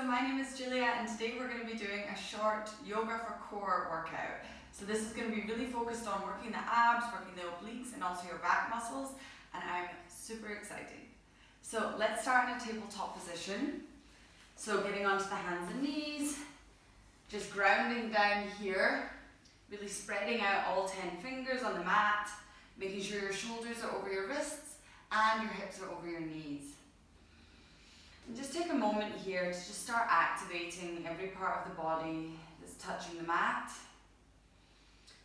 so my name is Julia and today we're going to be doing a short yoga for core workout. So this is going to be really focused on working the abs, working the obliques and also your back muscles, and I'm super excited. So let's start in a tabletop position. So getting onto the hands and knees, just grounding down here, really spreading out all 10 fingers on the mat, making sure your shoulders are over your wrists and your hips are over your knees. And just take a moment here to just start activating every part of the body that's touching the mat.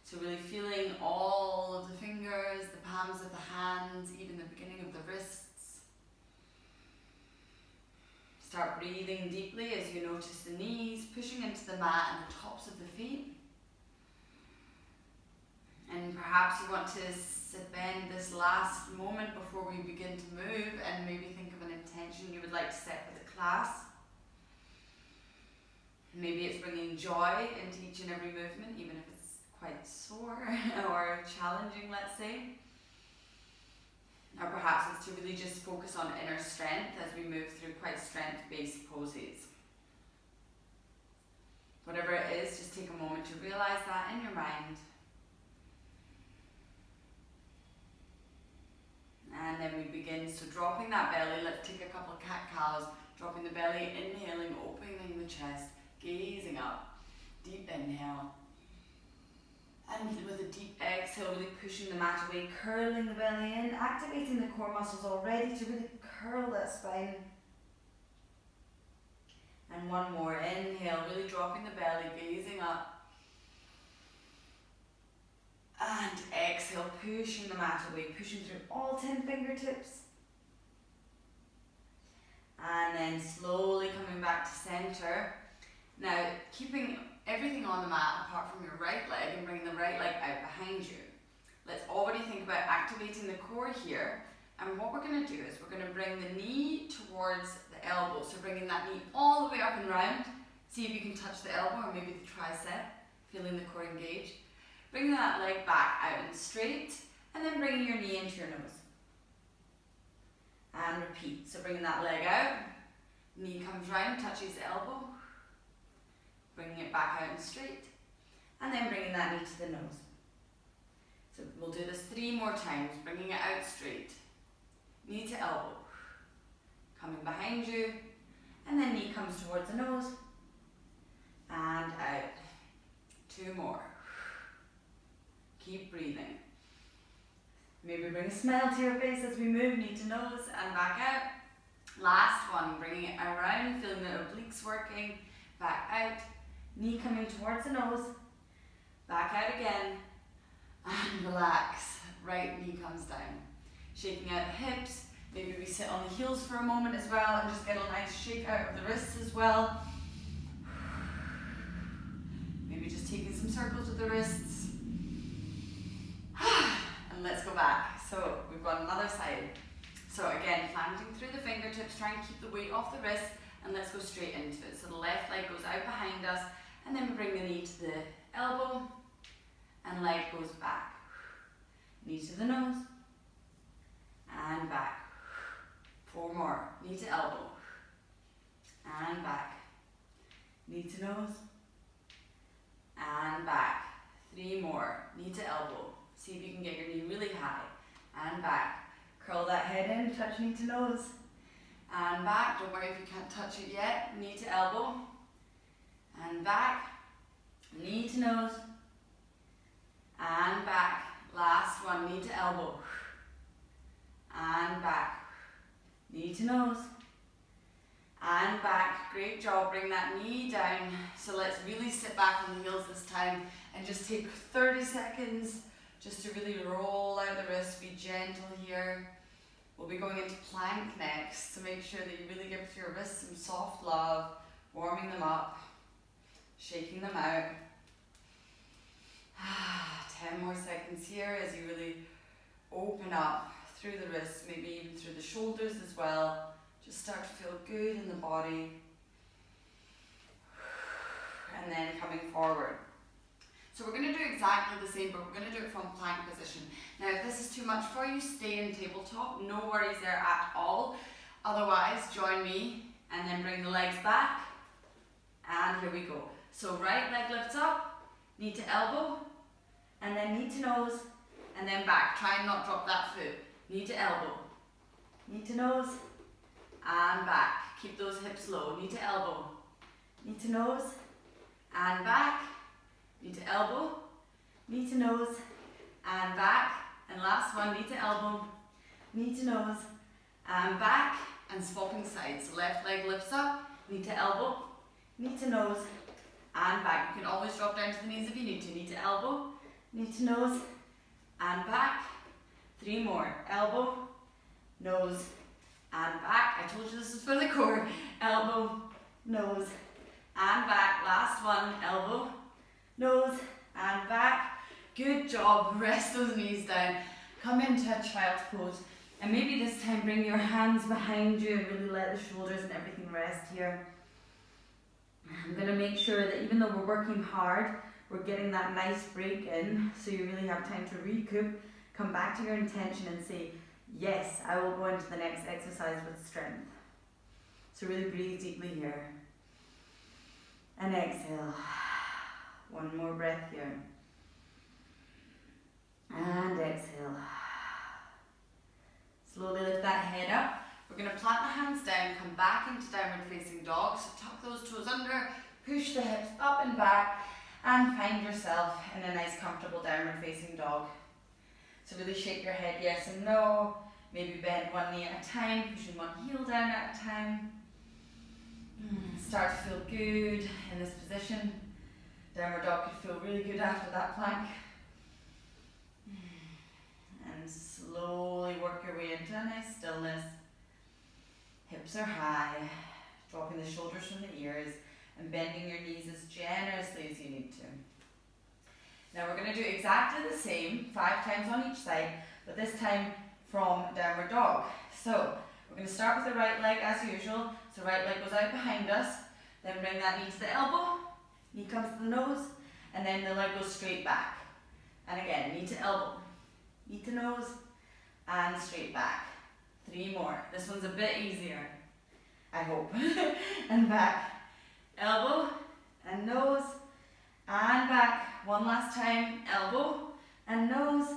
So really feeling all of the fingers, the palms of the hands, even the beginning of the wrists. Start breathing deeply as you notice the knees pushing into the mat and the tops of the feet. And perhaps you want to spend this last moment before we begin to move and maybe think of an intention you would like to set for the class. Maybe it's bringing joy into each and every movement, even if it's quite sore or challenging, let's say. Or perhaps it's to really just focus on inner strength as we move through quite strength-based poses. Whatever it is, just take a moment to realize that in your mind. And then we begin, so dropping that belly, let's take a couple of cat-cows, dropping the belly, inhaling, opening the chest, gazing up, deep inhale. And with a deep exhale, really pushing the mat away, curling the belly in, activating the core muscles already to really curl that spine. And one more, inhale, really dropping the belly, gazing up. And exhale, pushing the mat away, pushing through all 10 fingertips. And then slowly coming back to center. Now, keeping everything on the mat apart from your right leg and bringing the right leg out behind you. Let's already think about activating the core here. And what we're going to do is we're going to bring the knee towards the elbow. So bringing that knee all the way up and round. See if you can touch the elbow or maybe the tricep, feeling the core engage. Bringing that leg back out and straight, and then bringing your knee into your nose. And repeat. So bringing that leg out, knee comes round, touches the elbow, bringing it back out and straight, and then bringing that knee to the nose. So we'll do this 3 more times, bringing it out straight, knee to elbow, coming behind you, and then knee comes towards the nose, and out. 2 more. Keep breathing. Maybe bring a smile to your face as we move, knee to nose and back out. Last one, bringing it around, feeling the obliques working, back out, knee coming towards the nose, back out again, and relax, right knee comes down. Shaking out the hips, maybe we sit on the heels for a moment as well and just get a nice shake out of the wrists as well. Maybe just taking some circles with the wrists. And let's go back. So we've got another side. So again, planting through the fingertips, try and keep the weight off the wrist, and let's go straight into it. So the left leg goes out behind us, and then we bring the knee to the elbow, and leg goes back. Knee to the nose, and back. 4 more. Knee to elbow, and back. Knee to nose, and back. 3 more. Knee to elbow. See if you can get your knee really high. And back. Curl that head in, touch knee to nose. And back. Don't worry if you can't touch it yet. Knee to elbow. And back. Knee to nose. And back. Last one. Knee to elbow. And back. Knee to nose. And back. Great job. Bring that knee down. So let's really sit back on the heels this time and just take 30 seconds just to really roll out the wrist, be gentle here. We'll be going into plank next, so make sure that you really give your wrists some soft love, warming them up, shaking them out. 10 more seconds here as you really open up through the wrists, maybe even through the shoulders as well. Just start to feel good in the body. And then coming forward. So we're going to do exactly the same, but we're going to do it from plank position. Now, if this is too much for you, stay in tabletop. No worries there at all. Otherwise, join me and then bring the legs back And here we go. So right leg lifts up, knee to elbow, and then knee to nose, and then back. Try and not drop that foot. Knee to elbow, knee to nose, and back. Keep those hips low. Knee to elbow, knee to nose, and back. Knee to elbow, knee to nose, and back. And last one, knee to elbow, knee to nose, and back. And swapping sides. So left leg lifts up, knee to elbow, knee to nose, and back. You can always drop down to the knees if you need to. Knee to elbow, knee to nose, and back. 3 more. Elbow, nose, and back. I told you this is for the core. Elbow, nose, and back. Last one. Elbow, nose, and back. Good job. Rest those knees down. Come into a child's pose. And maybe this time bring your hands behind you and really let the shoulders and everything rest here. I'm going to make sure that even though we're working hard, we're getting that nice break in, so you really have time to recoup, come back to your intention and say, yes, I will go into the next exercise with strength. So really breathe deeply here. And exhale. One more breath here. And exhale. Slowly lift that head up. We're going to plant the hands down, come back into downward facing dog. So tuck those toes under, push the hips up and back, and find yourself in a nice comfortable downward facing dog. So really shake your head yes and no. Maybe bend one knee at a time, pushing one heel down at a time. Start to feel good in this position. Downward dog could feel really good after that plank. And slowly work your way into a nice stillness. Hips are high, dropping the shoulders from the ears and bending your knees as generously as you need to. Now we're going to do exactly the same 5 times on each side, but this time from downward dog. So we're going to start with the right leg as usual. So right leg goes out behind us, then bring that knee to the elbow, knee comes to the nose, and then the leg goes straight back. And again, knee to elbow, knee to nose, and straight back. 3 more. This one's a bit easier, I hope. And back. Elbow and nose and back. One last time. Elbow and nose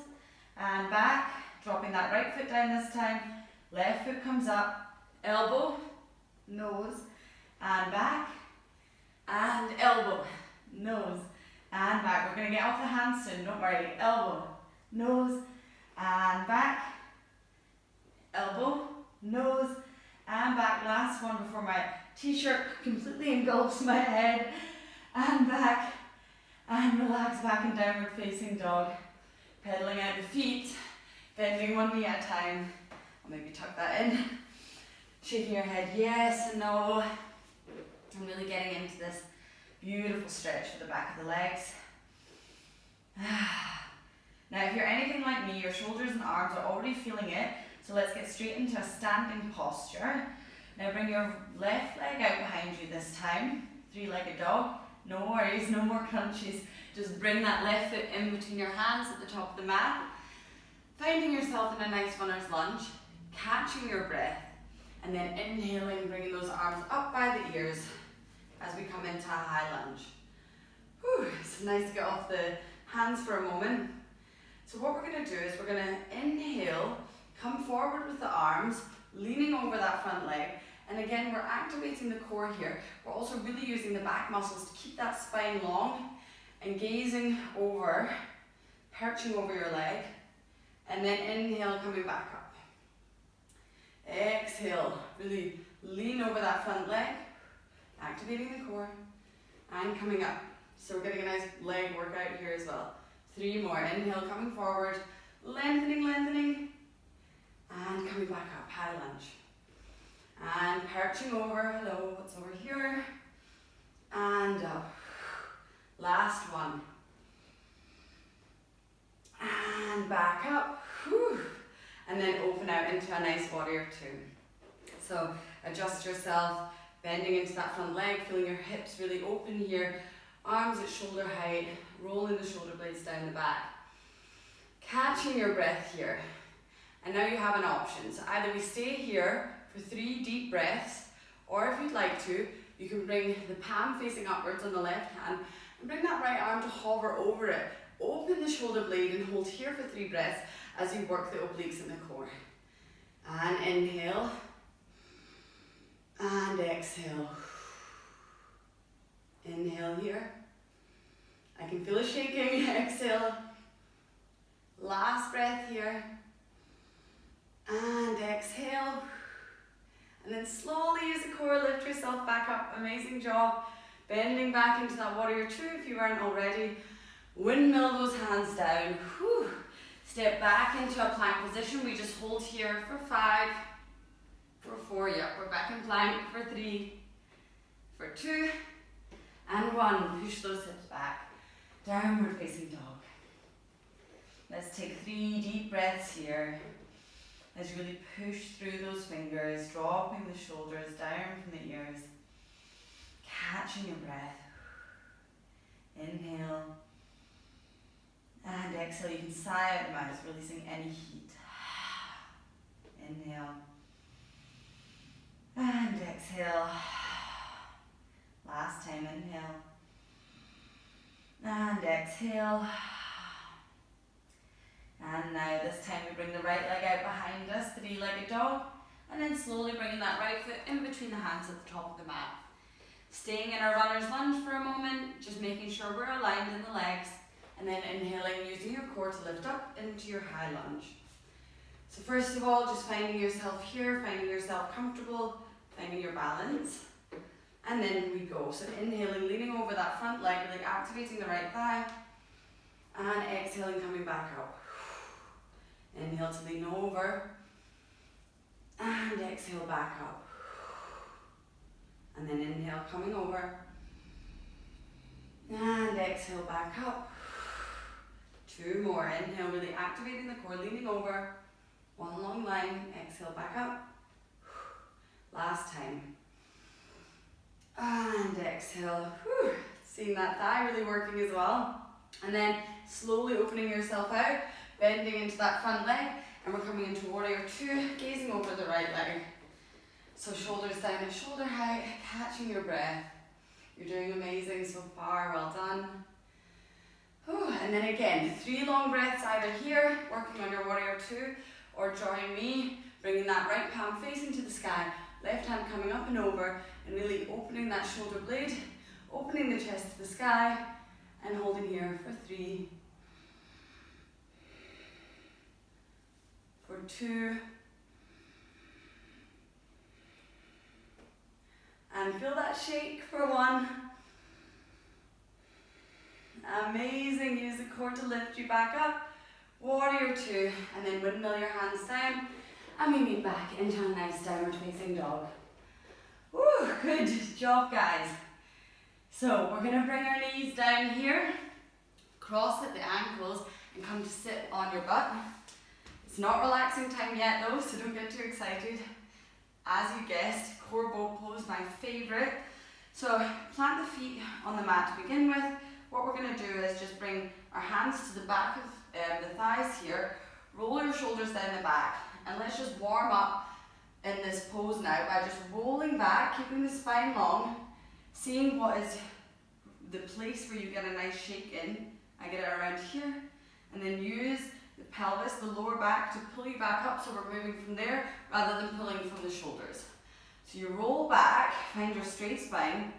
and back. Dropping that right foot down this time. Left foot comes up. Elbow, nose and back. And elbow, nose and back. We're going to get off the hands soon, don't worry. Elbow, nose and back. Elbow, nose, and back. Last one before my t-shirt completely engulfs my head. And back. And relax back in downward facing dog. Pedaling out the feet. Bending one knee at a time. I'll maybe tuck that in. Shaking your head yes and no. I'm really getting into this beautiful stretch for the back of the legs. Now if you're anything like me, your shoulders and arms are already feeling it. So let's get straight into a standing posture. Now bring your left leg out behind you this time. 3-legged dog. No worries, no more crunchies. Just bring that left foot in between your hands at the top of the mat. Finding yourself in a nice runner's lunge. Catching your breath. And then inhaling, bringing those arms up by the ears as we come into a high lunge. Whew, it's nice to get off the hands for a moment. So what we're going to do is we're going to inhale. Come forward with the arms, leaning over that front leg. And again, we're activating the core here. We're also really using the back muscles to keep that spine long and gazing over, perching over your leg. And then inhale, coming back up. Exhale, really lean over that front leg, activating the core, and coming up. So we're getting a nice leg workout here as well. 3 more. Inhale, coming forward, lengthening, lengthening. And coming back up, high lunge. And perching over, hello, what's over here? And up. Last one. And back up. Whew. And then open out into a nice warrior 2. So adjust yourself, bending into that front leg, feeling your hips really open here. Arms at shoulder height, rolling the shoulder blades down the back. Catching your breath here. And now you have an option. So either we stay here for 3 deep breaths, or if you'd like to, You can bring the palm facing upwards on the left hand and bring that right arm to hover over it. Open the shoulder blade and hold here for 3 breaths as you work the obliques in the core. And inhale. And exhale. Inhale here. I can feel it shaking. Exhale. Last breath here. And exhale. And then slowly use the core, lift yourself back up. Amazing job. Bending back into that warrior 2 if you aren't already. Windmill those hands down. Whew. Step back into a plank position. We just hold here for 5, for 4. Yep, we're back in plank for 3, for 2, and 1. Push those hips back. Downward facing dog. Let's take 3 deep breaths here as you really push through those fingers, dropping the shoulders down from the ears, catching your breath. Inhale and exhale. You can sigh out the mouth, releasing any heat. Inhale and exhale. Last time, inhale and exhale. And now this time we bring the right leg out behind us, 3-legged dog, and then slowly bringing that right foot in between the hands at the top of the mat. Staying in our runner's lunge for a moment, just making sure we're aligned in the legs, and then inhaling, using your core to lift up into your high lunge. So first of all, just finding yourself here, finding yourself comfortable, finding your balance, and then we go. So inhaling, leaning over that front leg, really activating the right thigh, and exhaling, coming back up. Inhale to lean over, and exhale back up. And then inhale, coming over, and exhale back up. 2 more. Inhale, really activating the core, leaning over. 1 long line. Exhale back up. Last time. And exhale. Whew. Seeing that thigh really working as well. And then slowly opening yourself out, bending into that front leg, and we're coming into warrior 2, gazing over the right leg. So shoulders down at shoulder height, catching your breath. You're doing amazing so far, well done. Whew. And then again, 3 long breaths either here, working on your warrior 2, or join me, bringing that right palm facing to the sky, left hand coming up and over, and really opening that shoulder blade, opening the chest to the sky, and holding here for 3, for 2, and feel that shake for 1. Amazing, use the core to lift you back up. Warrior 2, and then windmill your hands down, and we meet back into a nice downward facing dog. Woo, good job guys. So we're gonna bring our knees down here, cross at the ankles, and come to sit on your butt. It's not relaxing time yet though, so don't get too excited. As you guessed, core boat pose, my favorite. So plant the feet on the mat to begin with. What we're going to do is just bring our hands to the back of the thighs here, roll your shoulders down the back, and let's just warm up in this pose now by just rolling back, keeping the spine long, seeing what is the place where you get a nice shake in. I get it around here, and then use the pelvis, the lower back, to pull you back up, so we're moving from there rather than pulling from the shoulders. So you roll back, find your straight spine,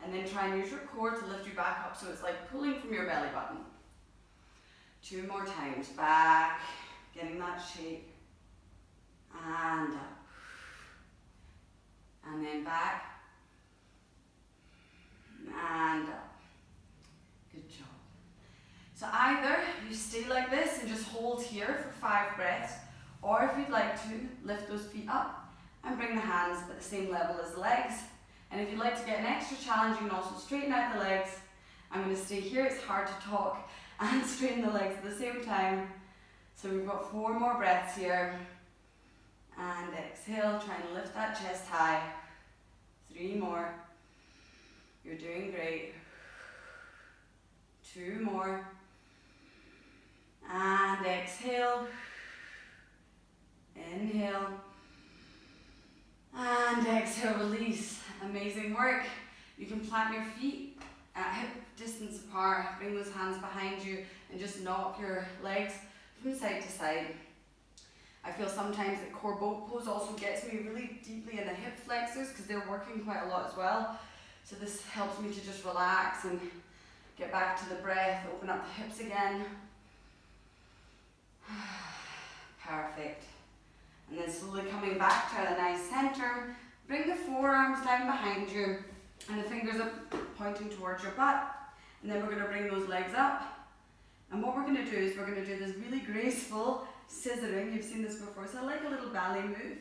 and then try and use your core to lift you back up, so it's like pulling from your belly button. 2 more times, back, getting that shake, and up, and then back, and up. Good job. So either you stay like this and just hold here for 5 breaths, or if you'd like to, lift those feet up and bring the hands at the same level as the legs. And if you'd like to get an extra challenge, you can also straighten out the legs. I'm going to stay here, it's hard to talk and straighten the legs at the same time. So we've got 4 more breaths here. And exhale, try and lift that chest high. 3 more. You're doing great. 2 more. And exhale. Inhale. And exhale, release. Amazing work. You can plant your feet at hip distance apart, bring those hands behind you and just knock your legs from side to side. I feel sometimes that core boat pose also gets me really deeply in the hip flexors because they're working quite a lot as well. So this helps me to just relax and get back to the breath, open up the hips again. Perfect. And then slowly coming back to a nice center, bring the forearms down behind you and the fingers up pointing towards your butt. And then we're going to bring those legs up. And what we're going to do is we're going to do this really graceful scissoring. You've seen this before, so like a little ballet move.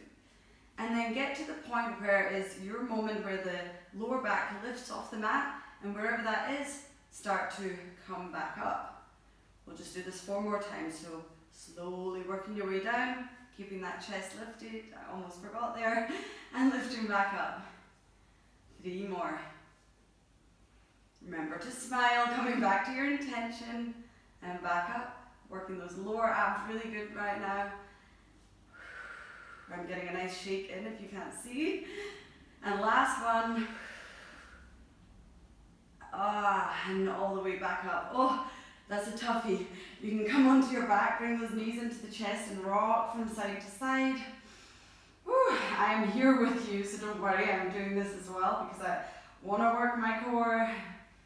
And then get to the point where it's your moment where the lower back lifts off the mat, and wherever that is, start to come back up. We'll just do this 4 more times, so slowly working your way down, keeping that chest lifted, I almost forgot there, and lifting back up. 3 more. Remember to smile, coming back to your intention, and back up, working those lower abs really good right now. I'm getting a nice shake in if you can't see. And last one. And all the way back up. Oh, that's a toughie. You can come onto your back, bring those knees into the chest and rock from side to side. I am here with you, so don't worry, I'm doing this as well because I want to work my core.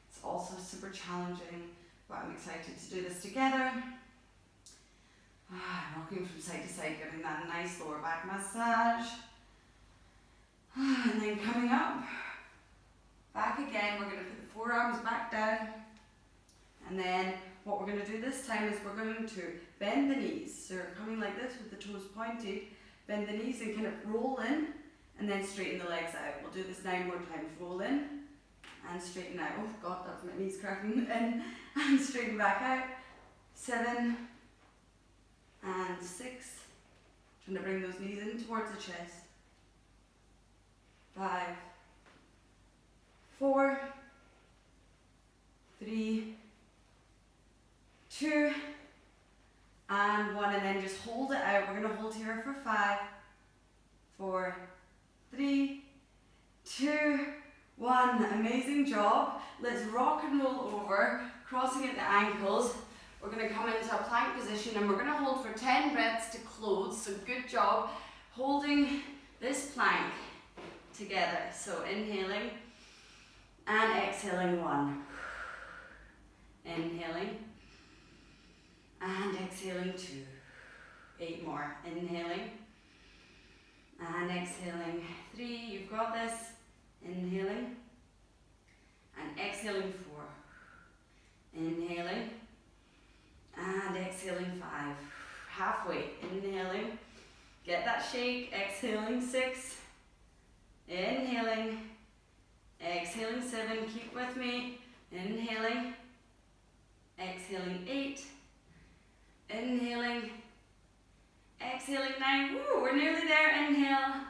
It's also super challenging, but I'm excited to do this together. Rocking from side to side, giving that nice lower back massage. And then coming up, back again, we're going to put the forearms back down. And then what we're going to do this time is we're going to bend the knees. So you're coming like this with the toes pointed, bend the knees and kind of roll in, and then straighten the legs out. We'll do this 9 more times. Roll in, and straighten out. Oh God, that's my knees cracking. In, and straighten back out. 7, and 6, trying to bring those knees in towards the chest. 5, 4, 3, 2, and 1, and then just hold it out. We're going to hold here for 5, 4, 3, 2, 1. Amazing job. Let's rock and roll over, crossing at the ankles. We're going to come into a plank position and we're going to hold for 10 breaths to close. So good job holding this plank together. So inhaling and exhaling 1. Inhaling and exhaling 2. 8 more. Inhaling and exhaling 3. You've got this. Inhaling and exhaling 4. Inhaling and exhaling 5. Halfway. Inhaling. Get that shake. Exhaling 6. Inhaling. Exhaling 7. Keep with me. Inhaling. Exhaling 8. Inhaling. Exhaling 9. Woo, we're nearly there. Inhale.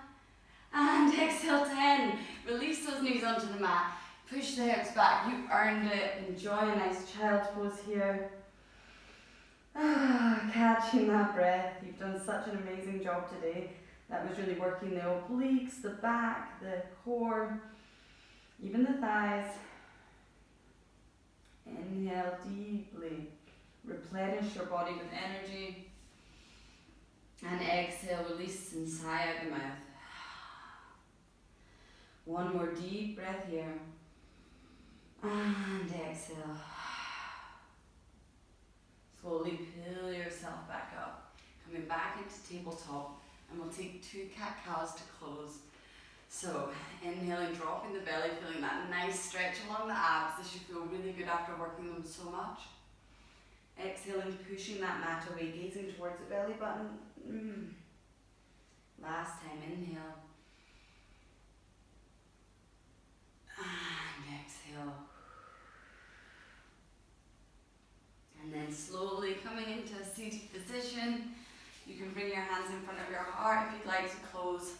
And exhale 10. Release those knees onto the mat. Push the hips back. You earned it. Enjoy a nice child's pose here. Catching that breath. You've done such an amazing job today. That was really working the obliques, the back, the core, even the thighs. Inhale deeply. Replenish your body with energy. And exhale, release and sigh out the mouth. 1 more deep breath here. And exhale. Slowly pull yourself back up. Coming back into tabletop. And we'll take 2 cat-cows to close. So inhaling, dropping the belly, feeling that nice stretch along the abs. This should feel really good after working them so much. Exhaling, pushing that mat away, gazing towards the belly button. Last time, inhale. And exhale. And then slowly coming into a seated position. You can bring your hands in front of your heart if you'd like to close.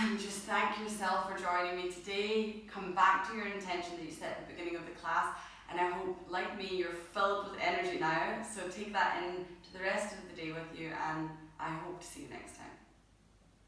And just thank yourself for joining me today. Come back to your intention that you set at the beginning of the class. And I hope, like me, you're filled with energy now. So take that in to the rest of the day with you, and I hope to see you next time.